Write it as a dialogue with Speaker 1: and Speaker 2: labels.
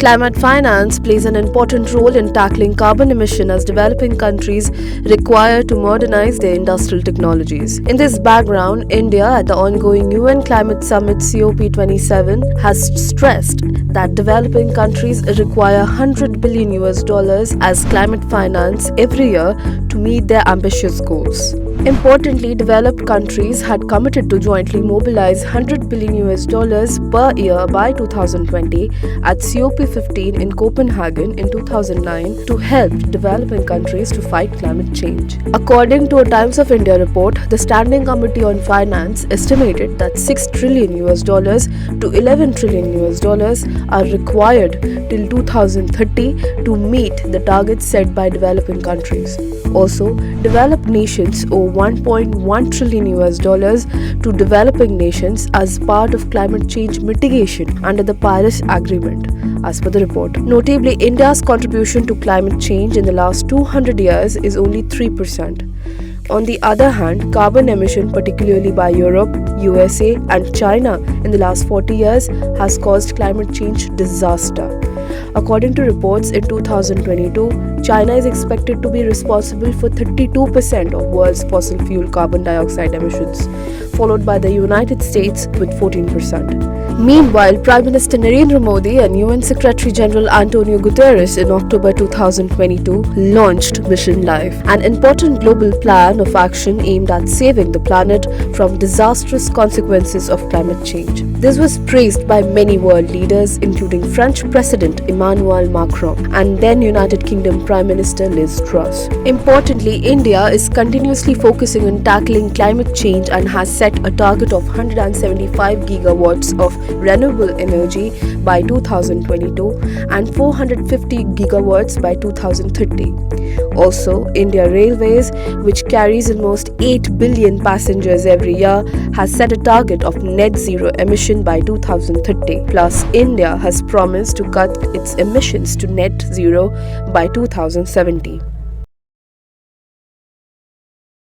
Speaker 1: Climate finance plays an important role in tackling carbon emission as developing countries require to modernize their industrial technologies. In this background, India at the ongoing UN Climate Summit COP27 has stressed that developing countries require $100 billion as climate finance every year to meet their ambitious goals. Importantly, developed countries had committed to jointly mobilize $100 billion per year by 2020 at COP15 in Copenhagen in 2009 to help developing countries to fight climate change. According to a Times of India report, the Standing Committee on Finance estimated that $6 trillion to $11 trillion are required till 2030 to meet the targets set by developing countries. Also, developed nations owe $1.1 trillion to developing nations as part of climate change mitigation under the Paris Agreement, as per the report. Notably, India's contribution to climate change in the last 200 years is only 3%. On the other hand, carbon emission, particularly by Europe, USA, and China in the last 40 years, has caused climate change disaster. According to reports, in 2022, China is expected to be responsible for 32% of world's fossil fuel carbon dioxide emissions, followed by the United States with 14%. Meanwhile, Prime Minister Narendra Modi and UN Secretary General Antonio Guterres in October 2022 launched Mission Life, an important global plan of action aimed at saving the planet from disastrous consequences of climate change. This was praised by many world leaders, including French President Emmanuel Macron and then United Kingdom Prime Minister Liz Truss. Importantly, India is continuously focusing on tackling climate change and has set a target of 175 gigawatts of renewable energy by 2022 and 450 gigawatts by 2030. Also, India Railways, which carries almost 8 billion passengers every year, has set a target of net zero emission by 2030. Plus, India has promised to cut its emissions to net zero by 2070.